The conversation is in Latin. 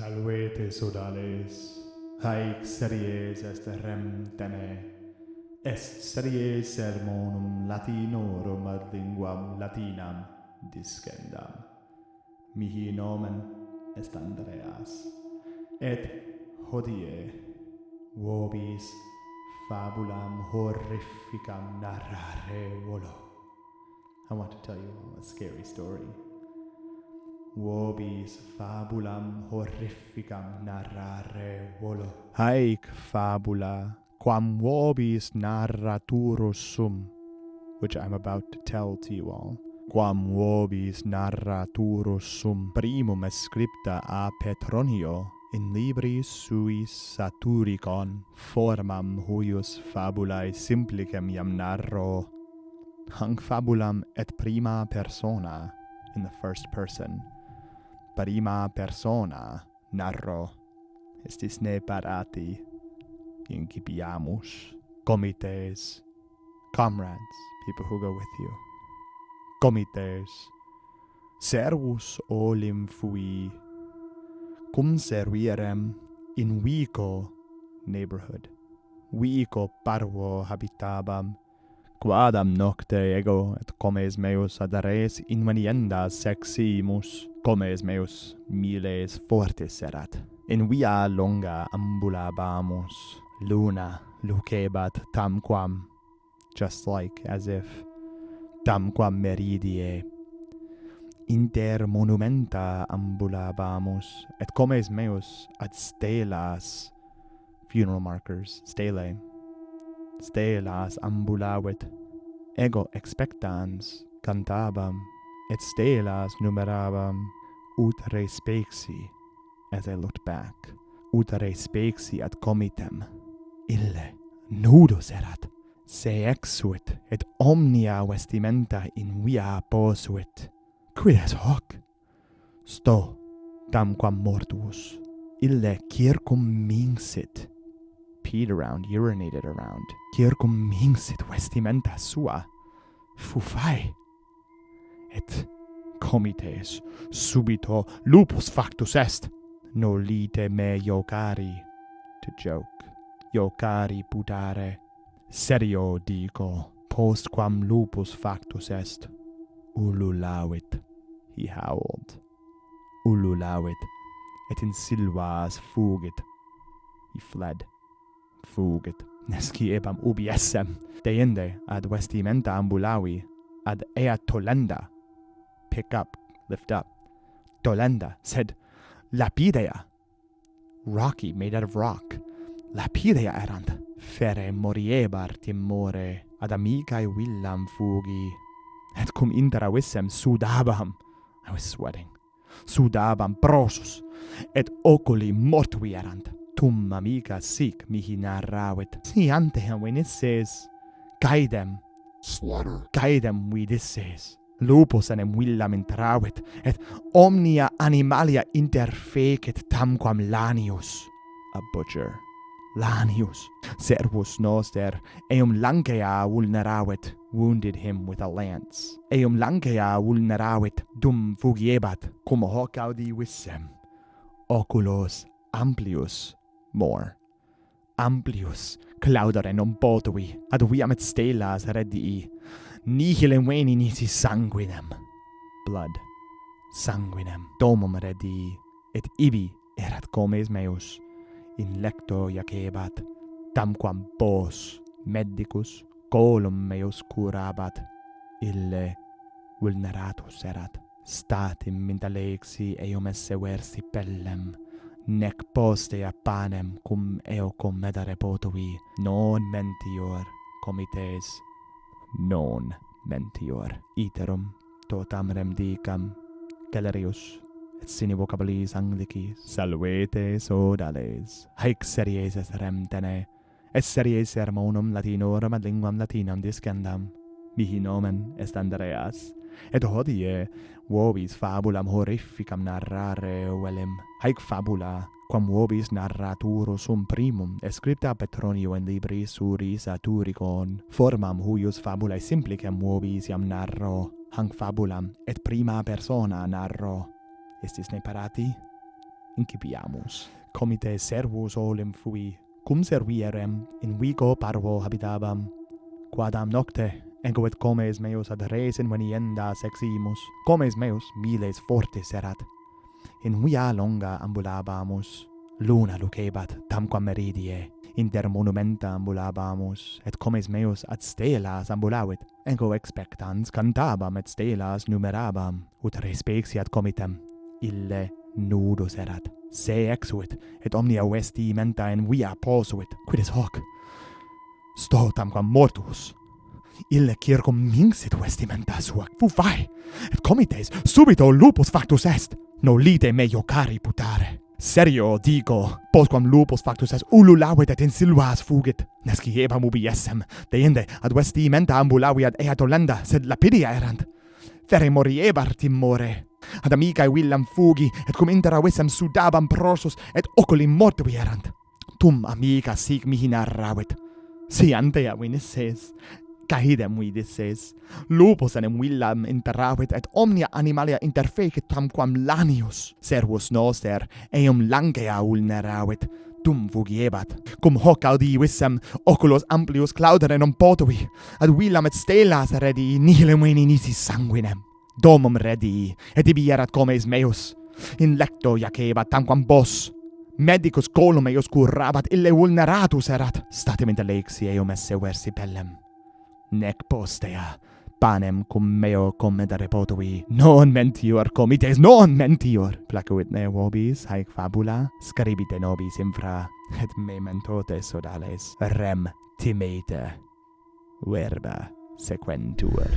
Salvete, sodales. Haec series est Rem Tene. Est series sermonum Latinorum ad linguam Latinam discendam. Mihi nomen est Andreas. Et hodie vobis fabulam horrificam narrare volo. I want to tell you all a scary story. Vobis fabulam horrificam narrare volo. Haec fabula quam vobis narraturus sum, which I'm about to tell to you all. Quam vobis narraturus sum primum scripta a Petronio in libris suis saturicon formam huius fabulae simplicem iam narro. Hanc fabulam et prima persona, in the first person. Prima persona narro. Estis ne parati. Incipiamus. Comites. Comrades, people who go with you. Comites. Servus olim fui. Cum servirem in vico neighborhood. Vico parvo habitabam. Quadam nocte ego et comes meus ad res inveniendas seximus, comes meus miles fortis erat. In via longa ambulabamus, luna lucebat tamquam, just like as if, tamquam meridie. Inter monumenta ambulabamus, et comes meus ad stelas, funeral markers, stelae. Stelas ambulavit, ego expectans cantabam, et stelas numerabam, ut respexi, as I looked back, ut respexi ad comitem, ille nudus erat, se exuit, et omnia vestimenta in via posuit. Quid est hoc? Sto, tamquam mortuus, ille circum minxit, peed around, urinated around. Circum minxit vestimenta sua. Fufae. Et comites subito lupus factus est. Nolite me iocari. To joke. Iocari putare. Serio dico. Postquam lupus factus est. Ululavit. He howled. Ululavit. Et in silvas fugit. He fled. Fugit. Nesciebam ubi essem. Deinde ad vestimenta ambulavi. Ad ea tolenda. Pick up. Lift up. Tolenda. Sed lapidea. Rocky, made out of rock. Lapidea erant. Fere moriebar timore. Ad amicae villam fugi. Et cum inter avissem sudabam. I was sweating. Sudabam prosus. Et oculi mortui erant. Tum amica sic mihi narravit. Si ante venisses. Caedem. Slaughter. Caedem vidisses. Lupus enem villam intravit. Et omnia animalia interfecit tamquam lanius. A butcher. Lanius. Servus noster eum lancea vulneravit. Wounded him with a lance. Eum lancea vulneravit. Dum fugiebat. Cum hoc audi vissem. Oculos amplius. More. Amplius claudere non potui, ad viam et stelas redii, nihil veni nisi sanguinem. Blood. Sanguinem. Domum redii, et ibi erat comes meus, in lecto jacebat, tamquam pos medicus colum meus curabat, ille vulneratus erat. Statim intalexi eum esse versipellem, nec postea panem cum eo commedere potui, non mentior, comites, non mentior. Iterum, totam rem dicam, Galerius, et sine vocabilis Anglicis, salvete sodales, haec series est Rem Tene, et series sermonum Latinorum ad linguam Latinam discendam, mihi nomen est Andreas, et hodie vobis fabulam horrificam narrare velim. Haec fabula, quam vobis narraturus sum primum, scripta Petronio in libris suris saturicon, formam huius fabulae simplicem vobis iam narro, hanc fabulam et prima persona narro. Estis ne parati? incipiamus. Comite servus olem fui, cum servierem, in vigo parvo habitabam, quadam nocte, ego et comes meus ad res inveniendas eximus, comes meus miles fortis erat. In via longa ambulabamus, luna lucebat tamquam meridie, inter monumenta ambulabamus, et comes meus ad stelas ambulavit, ego expectans cantabam et stelas numerabam, ut respixiat comitem, ille nudus erat. Se exuit, et omnia vestimenta in via posuit, quid is hoc? Sto tamquam mortus. Ille circum minxit vestimenta sua, vai, et comites subito lupus factus est, nolite meo cari putare. Serio digo, postquam lupus factus est ululavit et in silvas fugit, nesciebam ubi essem, deinde ad vestimenta ambulaviat eat olenda, sed lapidia erant. Vere moriebar timore. Ad amicae villam fugi, et cum intera vissem sudabam prosus, et oculi mortui erant. Tum amica sic mihi narravit. Si antea vinisses, caidem vidisses, lupus enem villam interravit, et omnia animalia interfecit tamquam lanius. Servus noster, eum langea vulneravit, tum fugiebat. Cum hoc audi vissem, oculos amplius claudere non potui, ad villam et stelas redi, nihil veni nisi sanguinem. Domum redii, et ibi erat comes meus. In lecto jacebat tamquam bos. Medicus colum meus curabat, ille vulneratus erat. Statim inter lexi eum esse versipellem. Nec postea, panem cum meo commendare potui. Non mentior comites, non mentior. Placuit ne vobis, haec fabula, scribite nobis infra, et mementote sodales. Rem Tene, verba sequentur.